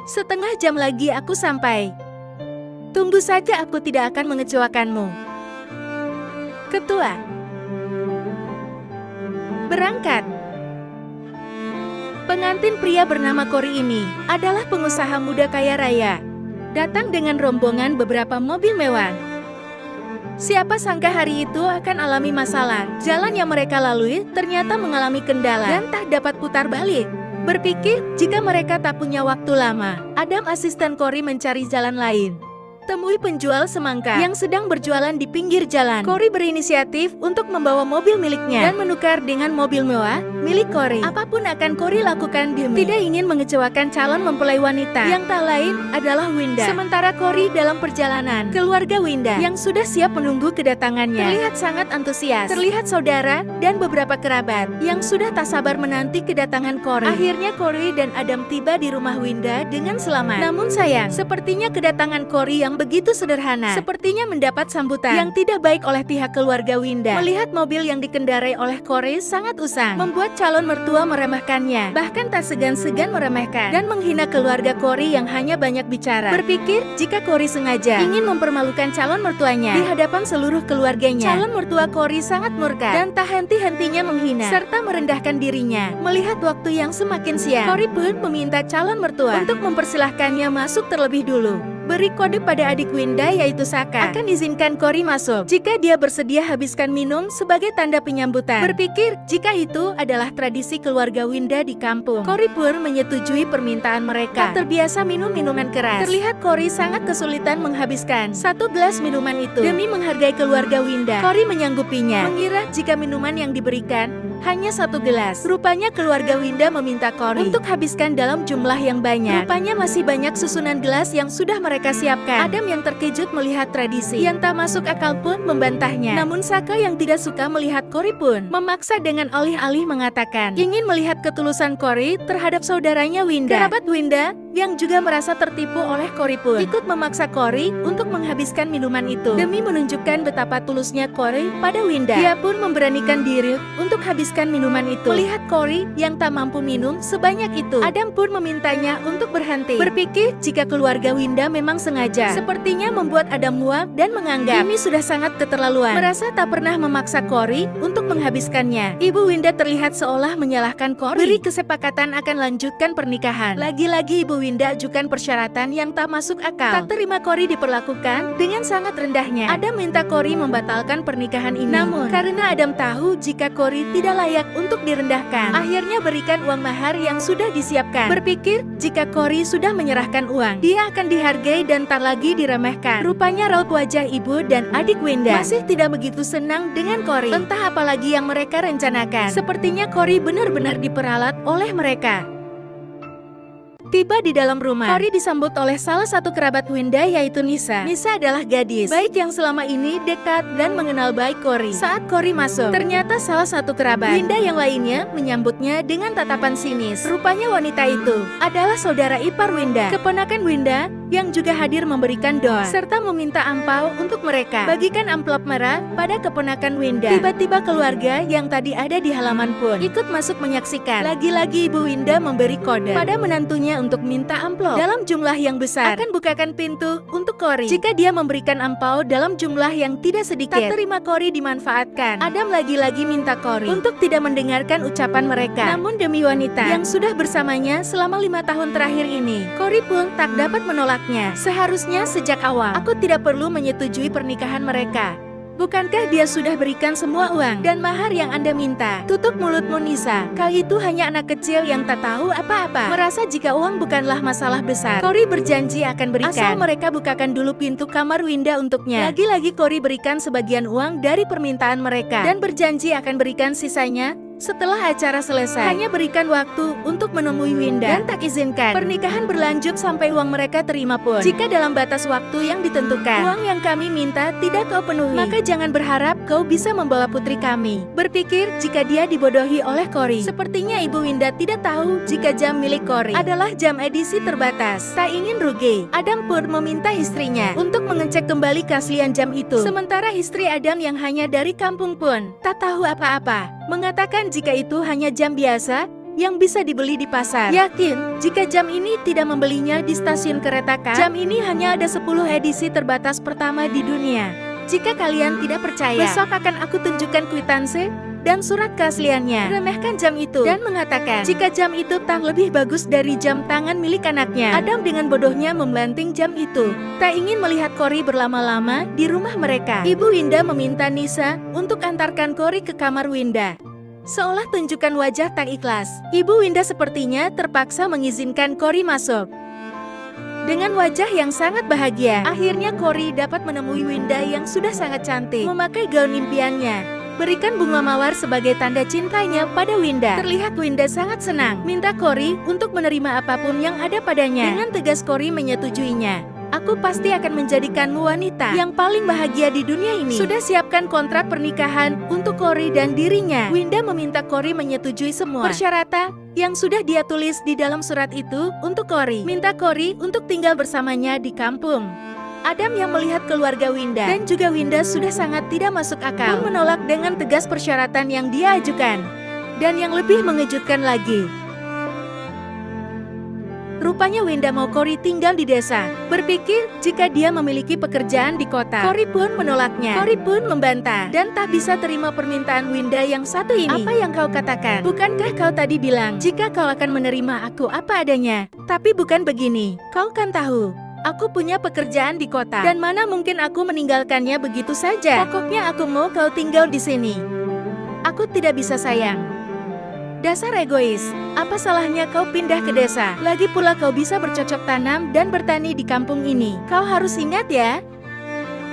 Setengah jam lagi aku sampai. Tunggu saja, aku tidak akan mengecewakanmu. Ketua. Berangkat. Pengantin pria bernama Cory ini adalah pengusaha muda kaya raya. Datang dengan rombongan beberapa mobil mewah. Siapa sangka hari itu akan alami masalah. Jalan yang mereka lalui ternyata mengalami kendala dan tak dapat putar balik. Berpikir jika mereka tak punya waktu lama, Adam asisten Cory mencari jalan lain. Temui penjual semangka yang sedang berjualan di pinggir jalan. Cory berinisiatif untuk membawa mobil miliknya dan menukar dengan mobil mewah milik Cory. Apapun akan Cory lakukan demi tidak ingin mengecewakan calon mempelai wanita yang tak lain adalah Winda. Sementara Cory dalam perjalanan, keluarga Winda yang sudah siap menunggu kedatangannya terlihat sangat antusias. Terlihat saudara dan beberapa kerabat yang sudah tak sabar menanti kedatangan Cory. Akhirnya Cory dan Adam tiba di rumah Winda dengan selamat. Namun sayang, sepertinya kedatangan Cory yang begitu sederhana sepertinya mendapat sambutan yang tidak baik oleh pihak keluarga Winda. Melihat mobil yang dikendarai oleh Cory sangat usang, membuat calon mertua meremehkannya, bahkan tak segan-segan meremehkan dan menghina keluarga Cory yang hanya banyak bicara. Berpikir jika Cory sengaja ingin mempermalukan calon mertuanya di hadapan seluruh keluarganya, calon mertua Cory sangat murka dan tak henti-hentinya menghina serta merendahkan dirinya. Melihat waktu yang semakin siang, Cory pun meminta calon mertua untuk mempersilahkannya masuk terlebih dulu. Beri kode pada adik Winda yaitu Saka, akan izinkan Cory masuk jika dia bersedia habiskan minum sebagai tanda penyambutan. Berpikir jika itu adalah tradisi keluarga Winda di kampung, Cory pun menyetujui permintaan mereka. Tak terbiasa minum minuman keras, terlihat Cory sangat kesulitan menghabiskan satu gelas minuman itu. Demi menghargai keluarga Winda, Cory menyanggupinya, mengira jika minuman yang diberikan hanya satu gelas. Rupanya keluarga Winda meminta Cory untuk habiskan dalam jumlah yang banyak. Rupanya masih banyak susunan gelas yang sudah mereka siapkan. Adam yang terkejut melihat tradisi yang tak masuk akal pun membantahnya. Namun Saka yang tidak suka melihat Cory pun memaksa dengan alih-alih mengatakan ingin melihat ketulusan Cory terhadap saudaranya Winda. Kerabat Winda yang juga merasa tertipu oleh Cory pun ikut memaksa Cory untuk menghabiskan minuman itu demi menunjukkan betapa tulusnya Cory pada Winda. Dia pun memberanikan diri untuk habiskan minuman itu. Melihat Cory yang tak mampu minum sebanyak itu, Adam pun memintanya untuk berhenti. Berpikir jika keluarga Winda memang sengaja, sepertinya membuat Adam muak dan menganggap ini sudah sangat keterlaluan. Merasa tak pernah memaksa Cory untuk menghabiskannya. Ibu Winda terlihat seolah menyalahkan Cory. Beri kesepakatan akan lanjutkan pernikahan. Lagi-lagi Ibu Winda ajukan persyaratan yang tak masuk akal. Tak terima Cory diperlakukan dengan sangat rendahnya. Adam minta Cory membatalkan pernikahan ini. Namun karena Adam tahu jika Cory tidak layak untuk direndahkan, akhirnya berikan uang mahar yang sudah disiapkan. Berpikir jika Cory sudah menyerahkan uang, dia akan dihargai dan tak lagi diremehkan. Rupanya raut wajah ibu dan adik Winda masih tidak begitu senang dengan Cory. Entah apalagi yang mereka rencanakan. Sepertinya Cory benar-benar diperalat oleh mereka. Tiba di dalam rumah, Cory disambut oleh salah satu kerabat Winda yaitu Nisa. Nisa adalah gadis baik yang selama ini dekat dan mengenal baik Cory. Saat Cory masuk, ternyata salah satu kerabat Winda yang lainnya menyambutnya dengan tatapan sinis. Rupanya wanita itu adalah saudara ipar Winda, keponakan Winda yang juga hadir memberikan doa serta meminta ampau untuk mereka. Bagikan amplop merah pada keponakan Winda. Tiba-tiba keluarga yang tadi ada di halaman pun ikut masuk menyaksikan. Lagi-lagi Ibu Winda memberi kode pada menantunya untuk minta amplop dalam jumlah yang besar. Akan bukakan pintu untuk Cory jika dia memberikan ampau dalam jumlah yang tidak sedikit. Tak terima Cory dimanfaatkan. Adam lagi-lagi minta Cory untuk tidak mendengarkan ucapan mereka. Namun demi wanita yang sudah bersamanya selama 5 tahun terakhir ini, Cory pun tak dapat menolaknya. Seharusnya sejak awal aku tidak perlu menyetujui pernikahan mereka. Bukankah dia sudah berikan semua uang dan mahar yang Anda minta? Tutup mulutmu Nisa, kau itu hanya anak kecil yang tak tahu apa-apa. Merasa jika uang bukanlah masalah besar. Cory berjanji akan berikan, asal mereka bukakan dulu pintu kamar Winda untuknya. Lagi-lagi Cory berikan sebagian uang dari permintaan mereka dan berjanji akan berikan sisanya setelah acara selesai. Hanya berikan waktu untuk menemui Winda dan tak izinkan pernikahan berlanjut sampai uang mereka terima pun. Jika dalam batas waktu yang ditentukan, uang yang kami minta tidak kau penuhi, maka jangan berharap kau bisa membawa putri kami. Berpikir jika dia dibodohi oleh Cory. Sepertinya Ibu Winda tidak tahu jika jam milik Cory adalah jam edisi terbatas. Tak ingin rugi, Adam pun meminta istrinya untuk mengecek kembali keaslian jam itu. Sementara istri Adam yang hanya dari kampung pun tak tahu apa-apa, mengatakan jika itu hanya jam biasa yang bisa dibeli di pasar. Yakin, jika jam ini tidak membelinya di stasiun kereta kan? Jam ini hanya ada 10 edisi terbatas pertama di dunia. Jika kalian tidak percaya, besok akan aku tunjukkan kwitansi dan surat keasliannya. Remehkan jam itu dan mengatakan jika jam itu tak lebih bagus dari jam tangan milik anaknya. Adam dengan bodohnya membanting jam itu. Tak ingin melihat Cory berlama-lama di rumah mereka. Ibu Winda meminta Nisa untuk antarkan Cory ke kamar Winda. Seolah tunjukkan wajah tak ikhlas, Ibu Winda sepertinya terpaksa mengizinkan Cory masuk. Dengan wajah yang sangat bahagia, akhirnya Cory dapat menemui Winda yang sudah sangat cantik, memakai gaun impiannya. Berikan bunga mawar sebagai tanda cintanya pada Winda. Terlihat Winda sangat senang, minta Cory untuk menerima apapun yang ada padanya. Dengan tegas Cory menyetujuinya. Aku pasti akan menjadikanmu wanita yang paling bahagia di dunia ini. Sudah siapkan kontrak pernikahan untuk Cory dan dirinya. Winda meminta Cory menyetujui semua persyaratan yang sudah dia tulis di dalam surat itu untuk Cory. Minta Cory untuk tinggal bersamanya di kampung. Adam yang melihat keluarga Winda dan juga Winda sudah sangat tidak masuk akal, pun menolak dengan tegas persyaratan yang dia ajukan. Dan yang lebih mengejutkan lagi, rupanya Winda mau Cory tinggal di desa. Berpikir jika dia memiliki pekerjaan di kota. Cory pun menolaknya. Cory pun membantah dan tak bisa terima permintaan Winda yang satu ini. Apa yang kau katakan? Bukankah kau tadi bilang jika kau akan menerima aku apa adanya? Tapi bukan begini. Kau kan tahu, aku punya pekerjaan di kota dan mana mungkin aku meninggalkannya begitu saja. Pokoknya aku mau kau tinggal di sini. Aku tidak bisa sayang. Dasar egois, apa salahnya kau pindah ke desa? Lagi pula kau bisa bercocok tanam dan bertani di kampung ini. Kau harus ingat ya.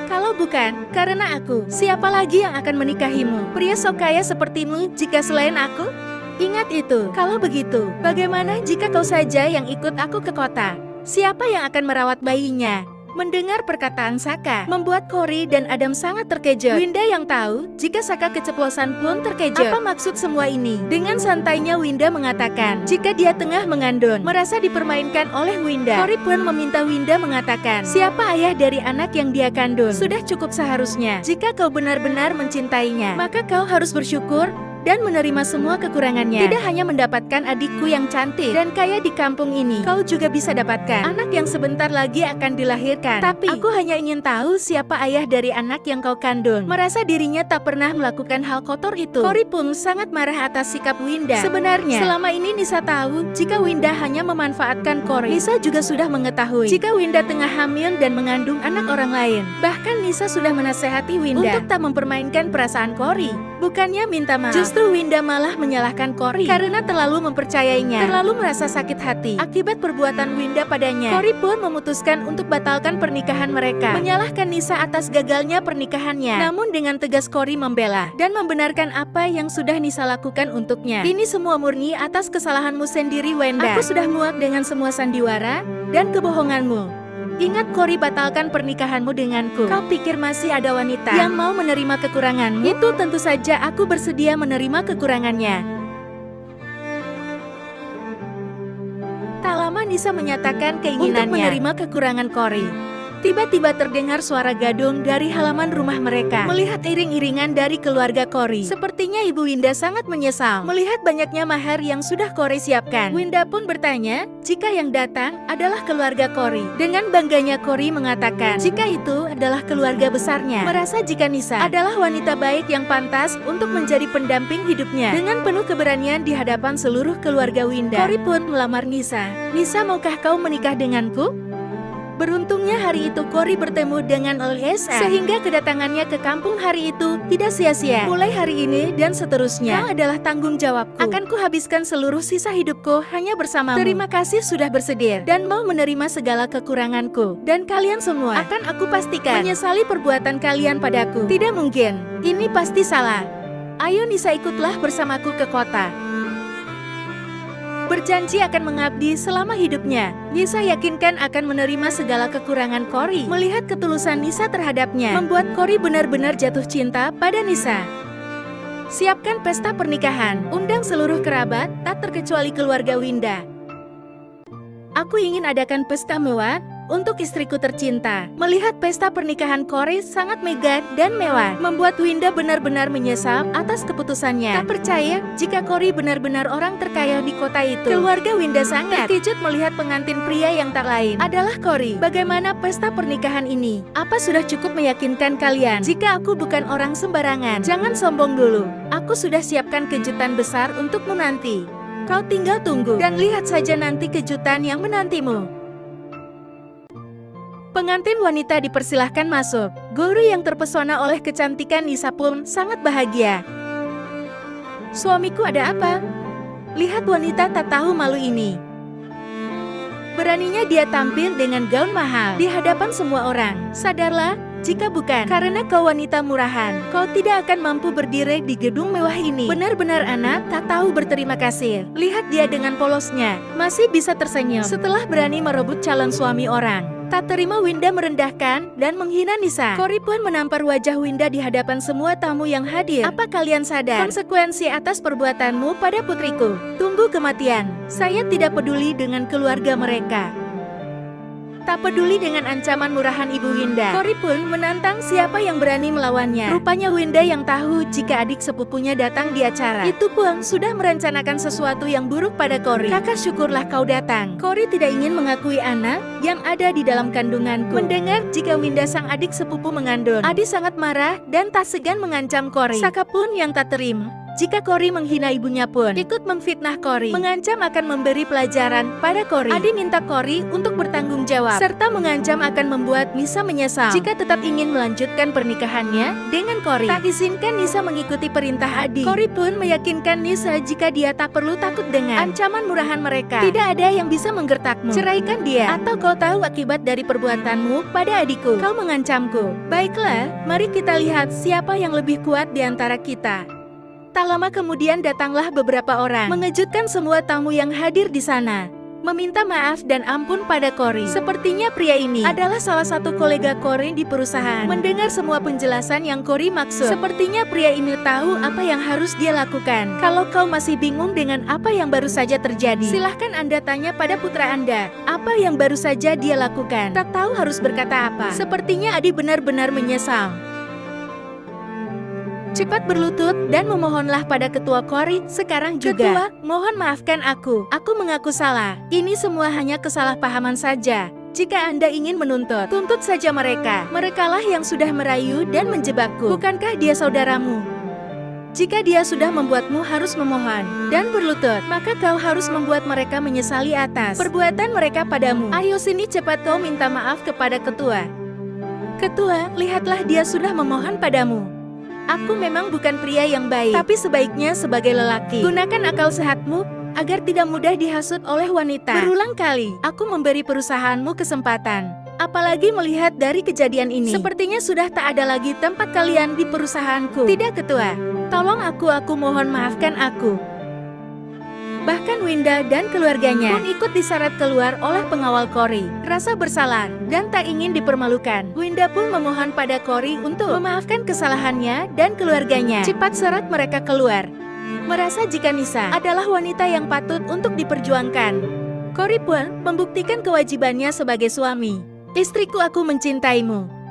Kalau bukan karena aku, siapa lagi yang akan menikahimu? Pria sok kaya sepertimu jika selain aku? Ingat itu. Kalau begitu, bagaimana jika kau saja yang ikut aku ke kota? Siapa yang akan merawat bayinya? Mendengar perkataan Saka, membuat Cory dan Adam sangat terkejut. Winda yang tahu, jika Saka keceplosan pun terkejut. Apa maksud semua ini? Dengan santainya Winda mengatakan, jika dia tengah mengandung, merasa dipermainkan oleh Winda. Cory pun meminta Winda mengatakan, siapa ayah dari anak yang dia kandung? Sudah cukup seharusnya. Jika kau benar-benar mencintainya, maka kau harus bersyukur dan menerima semua kekurangannya. Tidak hanya mendapatkan adikku yang cantik dan kaya di kampung ini, kau juga bisa dapatkan anak yang sebentar lagi akan dilahirkan. Tapi aku hanya ingin tahu siapa ayah dari anak yang kau kandung. Merasa dirinya tak pernah melakukan hal kotor itu. Cory pun sangat marah atas sikap Winda. Sebenarnya, selama ini Nisa tahu jika Winda hanya memanfaatkan Cory. Nisa juga sudah mengetahui jika Winda tengah hamil dan mengandung anak orang lain. Bahkan Nisa sudah menasehati Winda untuk tak mempermainkan perasaan Cory. Bukannya minta maaf, justru Winda malah menyalahkan Cory karena terlalu mempercayainya, terlalu merasa sakit hati akibat perbuatan Winda padanya. Cory pun memutuskan untuk batalkan pernikahan mereka, menyalahkan Nisa atas gagalnya pernikahannya. Namun dengan tegas Cory membela dan membenarkan apa yang sudah Nisa lakukan untuknya. Ini semua murni atas kesalahanmu sendiri, Wenda. Aku sudah muak dengan semua sandiwara dan kebohonganmu. Ingat, Cory, batalkan pernikahanmu denganku. Kau pikir masih ada wanita yang mau menerima kekuranganmu? Itu tentu saja aku bersedia menerima kekurangannya. Tak lama Nisa menyatakan keinginannya untuk menerima kekurangan Cory. Tiba-tiba terdengar suara gadung dari halaman rumah mereka. Melihat iring-iringan dari keluarga Cory, sepertinya Ibu Winda sangat menyesal melihat banyaknya mahar yang sudah Cory siapkan. Winda pun bertanya jika yang datang adalah keluarga Cory. Dengan bangganya Cory mengatakan jika itu adalah keluarga besarnya. Merasa jika Nisa adalah wanita baik yang pantas untuk menjadi pendamping hidupnya. Dengan penuh keberanian di hadapan seluruh keluarga Winda, Cory pun melamar Nisa. Nisa, maukah kau menikah denganku? Beruntungnya hari itu Cory bertemu dengan Elsa, sehingga kedatangannya ke kampung hari itu tidak sia-sia. Mulai hari ini dan seterusnya, kau adalah tanggung jawabku. Akan kuhabiskan seluruh sisa hidupku hanya bersamamu. Terima kasih sudah bersedia dan mau menerima segala kekuranganku. Dan kalian semua akan aku pastikan menyesali perbuatan kalian padaku. Tidak mungkin, ini pasti salah. Ayo Nisa, ikutlah bersamaku ke kota. Berjanji akan mengabdi selama hidupnya. Nisa yakinkan akan menerima segala kekurangan Cory. Melihat ketulusan Nisa terhadapnya, membuat Cory benar-benar jatuh cinta pada Nisa. Siapkan pesta pernikahan, undang seluruh kerabat, tak terkecuali keluarga Winda. Aku ingin adakan pesta mewah untuk istriku tercinta. Melihat pesta pernikahan Cory sangat megah dan mewah, membuat Winda benar-benar menyesal atas keputusannya. Tak percaya jika Cory benar-benar orang terkaya di kota itu. Keluarga Winda sangat terkejut melihat pengantin pria yang tak lain adalah Cory. Bagaimana pesta pernikahan ini? Apa sudah cukup meyakinkan kalian? Jika aku bukan orang sembarangan, jangan sombong dulu. Aku sudah siapkan kejutan besar untukmu nanti. Kau tinggal tunggu dan lihat saja nanti kejutan yang menantimu. Pengantin wanita dipersilahkan masuk. Guru yang terpesona oleh kecantikan Nisa pun sangat bahagia. Suamiku ada apa? Lihat wanita tak tahu malu ini. Beraninya dia tampil dengan gaun mahal di hadapan semua orang. Sadarlah, jika bukan karena kau wanita murahan, kau tidak akan mampu berdiri di gedung mewah ini. Benar-benar anak tak tahu berterima kasih. Lihat dia dengan polosnya, masih bisa tersenyum setelah berani merebut calon suami orang. Tak terima Winda merendahkan dan menghina Nisa. Cory pun menampar wajah Winda di hadapan semua tamu yang hadir. Apa kalian sadar konsekuensi atas perbuatanmu pada putriku? Tunggu kematian. Saya tidak peduli dengan keluarga mereka. Tak peduli dengan ancaman murahan Ibu Winda, Cory pun menantang siapa yang berani melawannya. Rupanya Winda yang tahu jika adik sepupunya datang di acara itu pun sudah merencanakan sesuatu yang buruk pada Cory. Kakak, syukurlah kau datang. Cory tidak ingin mengakui anak yang ada di dalam kandunganku. Mendengar jika Winda sang adik sepupu mengandung, Adi sangat marah dan tak segan mengancam Cory. Saka pun yang tak terima jika Cory menghina ibunya pun ikut memfitnah Cory, mengancam akan memberi pelajaran pada Cory. Adi minta Cory untuk bertanggung jawab, serta mengancam akan membuat Nisa menyesal jika tetap ingin melanjutkan pernikahannya dengan Cory. Tak izinkan Nisa mengikuti perintah Adi. Cory pun meyakinkan Nisa jika dia tak perlu takut dengan ancaman murahan mereka. Tidak ada yang bisa menggertakmu. Ceraikan dia, atau kau tahu akibat dari perbuatanmu pada adikku. Kau mengancamku. Baiklah, mari kita lihat siapa yang lebih kuat di antara kita. Tak lama kemudian datanglah beberapa orang, mengejutkan semua tamu yang hadir di sana. Meminta maaf dan ampun pada Cory. Sepertinya pria ini adalah salah satu kolega Cory di perusahaan. Mendengar semua penjelasan yang Cory maksud, sepertinya pria ini tahu apa yang harus dia lakukan. Kalau kau masih bingung dengan apa yang baru saja terjadi, silahkan Anda tanya pada putra Anda, apa yang baru saja dia lakukan. Tak tahu harus berkata apa. Sepertinya Adi benar-benar menyesal. Cepat berlutut dan memohonlah pada ketua Cory sekarang juga. Ketua, mohon maafkan aku. Aku mengaku salah. Ini semua hanya kesalahpahaman saja. Jika Anda ingin menuntut, tuntut saja mereka. Merekalah yang sudah merayu dan menjebakku. Bukankah dia saudaramu? Jika dia sudah membuatmu harus memohon dan berlutut, maka kau harus membuat mereka menyesali atas perbuatan mereka padamu. Ayo sini cepat kau minta maaf kepada ketua. Ketua, lihatlah dia sudah memohon padamu. Aku memang bukan pria yang baik, tapi sebaiknya sebagai lelaki, gunakan akal sehatmu agar tidak mudah dihasut oleh wanita. Berulang kali, aku memberi perusahaanmu kesempatan. Apalagi melihat dari kejadian ini, sepertinya sudah tak ada lagi tempat kalian di perusahaanku. Tidak, ketua. Tolong aku mohon maafkan aku. Bahkan Winda dan keluarganya pun ikut diseret keluar oleh pengawal Cory. Rasa bersalah dan tak ingin dipermalukan, Winda pun memohon pada Cory untuk memaafkan kesalahannya dan keluarganya. Cepat seret mereka keluar. Merasa jika Nisa adalah wanita yang patut untuk diperjuangkan, Cory pun membuktikan kewajibannya sebagai suami. Istriku, aku mencintaimu.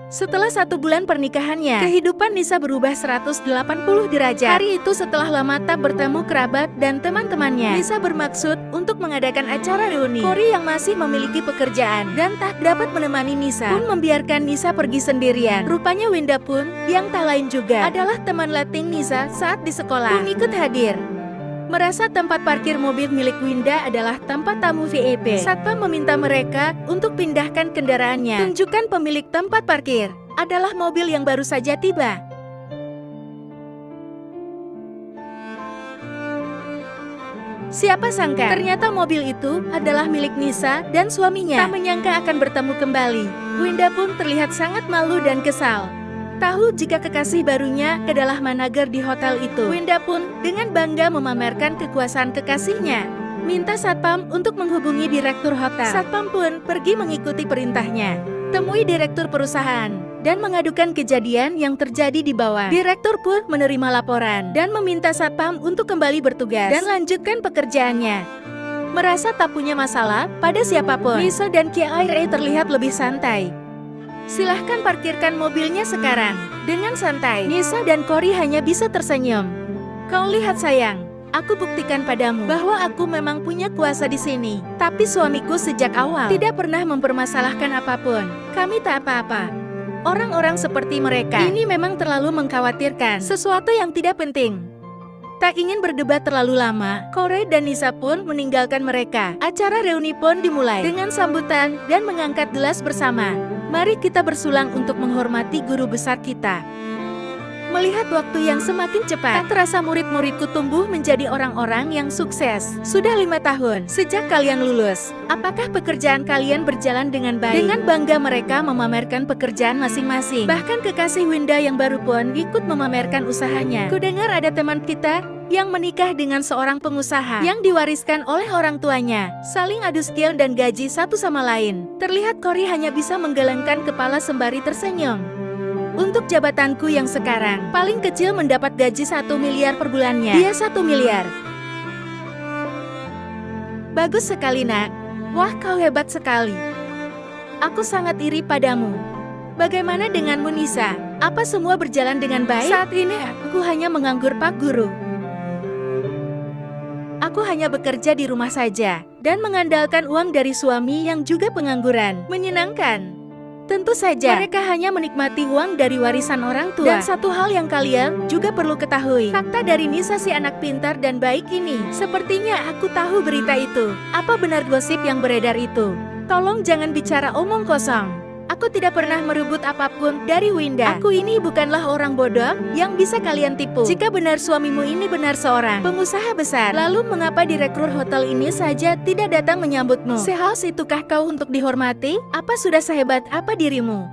Setelah 1 bulan pernikahannya, kehidupan Nisa berubah 180 derajat. Hari itu setelah lama tak bertemu kerabat dan teman-temannya, Nisa bermaksud untuk mengadakan acara reuni. Cory yang masih memiliki pekerjaan dan tak dapat menemani Nisa pun membiarkan Nisa pergi sendirian. Rupanya Winda pun, yang tak lain juga adalah teman letting Nisa saat di sekolah, pun ikut hadir. Merasa tempat parkir mobil milik Winda adalah tempat tamu VIP, satpam meminta mereka untuk pindahkan kendaraannya. Tunjukkan pemilik tempat parkir. Adalah mobil yang baru saja tiba. Siapa sangka, ternyata mobil itu adalah milik Nisa dan suaminya. Tak menyangka akan bertemu kembali. Winda pun terlihat sangat malu dan kesal. Tahu jika kekasih barunya adalah manajer di hotel itu. Winda pun dengan bangga memamerkan kekuasaan kekasihnya. Minta satpam untuk menghubungi direktur hotel. Satpam pun pergi mengikuti perintahnya. Temui direktur perusahaan dan mengadukan kejadian yang terjadi di bawah. Direktur pun menerima laporan dan meminta satpam untuk kembali bertugas dan lanjutkan pekerjaannya. merasa tak punya masalah pada siapapun. Nisa dan Kira terlihat lebih santai. Silahkan parkirkan mobilnya sekarang. Dengan santai, Nisa dan Cory hanya bisa tersenyum. Kau lihat sayang, aku buktikan padamu bahwa aku memang punya kuasa di sini. Tapi suamiku sejak awal tidak pernah mempermasalahkan apapun. Kami tak apa-apa. Orang-orang seperti mereka ini memang terlalu mengkhawatirkan sesuatu yang tidak penting. Tak ingin berdebat terlalu lama, Cory dan Nisa pun meninggalkan mereka. Acara reuni pun dimulai dengan sambutan dan mengangkat gelas bersama. Mari kita bersulang untuk menghormati guru besar kita. Melihat waktu yang semakin cepat, tak terasa murid-muridku tumbuh menjadi orang-orang yang sukses. Sudah 5 tahun sejak kalian lulus. Apakah pekerjaan kalian berjalan dengan baik? Dengan bangga mereka memamerkan pekerjaan masing-masing. Bahkan kekasih Winda yang baru pun ikut memamerkan usahanya. Kudengar ada teman kita yang menikah dengan seorang pengusaha yang diwariskan oleh orang tuanya. Saling adu skill dan gaji satu sama lain. Terlihat Cory hanya bisa menggelengkan kepala sembari tersenyum. Untuk jabatanku yang sekarang, paling kecil mendapat gaji 1 miliar per bulannya. Dia 1 miliar. Bagus sekali nak. Wah kau hebat sekali. Aku sangat iri padamu. Bagaimana denganmu Nisa? Apa semua berjalan dengan baik? Saat ini aku hanya menganggur Pak Guru. Aku hanya bekerja di rumah saja, dan mengandalkan uang dari suami yang juga pengangguran. Menyenangkan. Tentu saja, mereka hanya menikmati uang dari warisan orang tua. Dan satu hal yang kalian juga perlu ketahui. Fakta dari Nisa si anak pintar dan baik ini. Sepertinya aku tahu berita itu. Apa benar gosip yang beredar itu? Tolong jangan bicara omong kosong. Aku tidak pernah merebut apapun dari Winda. Aku ini bukanlah orang bodoh yang bisa kalian tipu. Jika benar suamimu ini benar seorang pengusaha besar, lalu mengapa direktur hotel ini saja tidak datang menyambutmu? Sehaus itukah kau untuk dihormati? Apa sudah sehebat apa dirimu?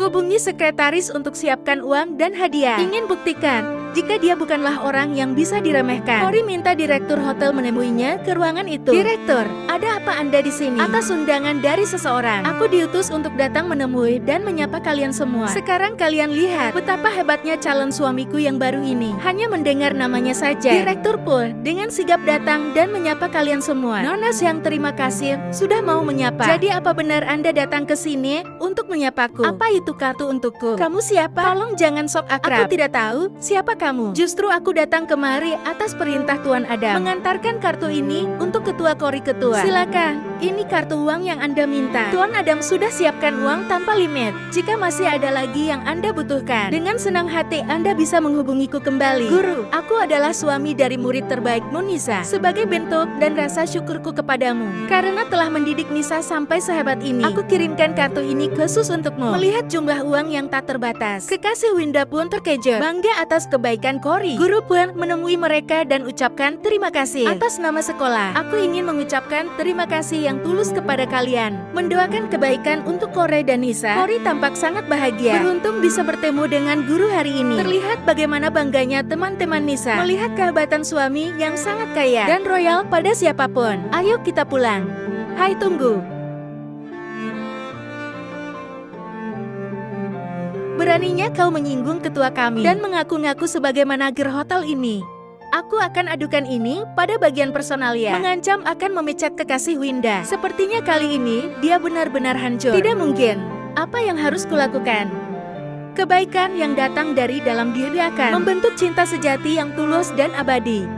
Hubungi sekretaris untuk siapkan uang dan hadiah. Ingin buktikan jika dia bukanlah orang yang bisa diremehkan. Cory minta direktur hotel menemuinya ke ruangan itu. Direktur, ada apa Anda di sini? Atas undangan dari seseorang. Aku diutus untuk datang menemui dan menyapa kalian semua. Sekarang kalian lihat betapa hebatnya calon suamiku yang baru ini. Hanya mendengar namanya saja, direktur pun dengan sigap datang dan menyapa kalian semua. Nona yang terima kasih sudah mau menyapa. Jadi apa benar Anda datang ke sini untuk menyapaku? Apa itu kartu untukku? Kamu siapa? Tolong jangan sok akrab. Aku tidak tahu siapa kamu. Justru aku datang kemari atas perintah Tuan Adam mengantarkan kartu ini untuk ketua Cory ketua. Silakan, ini kartu uang yang Anda minta. Tuan Adam sudah siapkan uang tanpa limit. Jika masih ada lagi yang Anda butuhkan, dengan senang hati Anda bisa menghubungiku kembali. Guru, aku adalah suami dari murid terbaikmu Nisa. Sebagai bentuk dan rasa syukurku kepadamu, karena telah mendidik Nisa sampai sehebat ini, aku kirimkan kartu ini khusus untukmu. Melihat jumlah uang yang tak terbatas, kekasih Winda pun terkejut, bangga atas kebaikan Cory. Guru pun menemui mereka dan ucapkan terima kasih. Atas nama sekolah, aku ingin mengucapkan terima kasih yang tulus kepada kalian. Mendoakan kebaikan untuk Cory dan Nisa. Cory tampak sangat bahagia, beruntung bisa bertemu dengan guru hari ini. Terlihat bagaimana bangganya teman-teman Nisa melihat kehebatan suami yang sangat kaya dan royal pada siapapun. Ayo kita pulang. Hai tunggu. Beraninya kau menyinggung ketua kami dan mengaku-ngaku sebagai manajer hotel ini. Aku akan adukan ini pada bagian personalia. Mengancam akan memecat kekasih Winda. Sepertinya kali ini dia benar-benar hancur. Tidak mungkin. Apa yang harus kulakukan? Kebaikan yang datang dari dalam diri akan membentuk cinta sejati yang tulus dan abadi.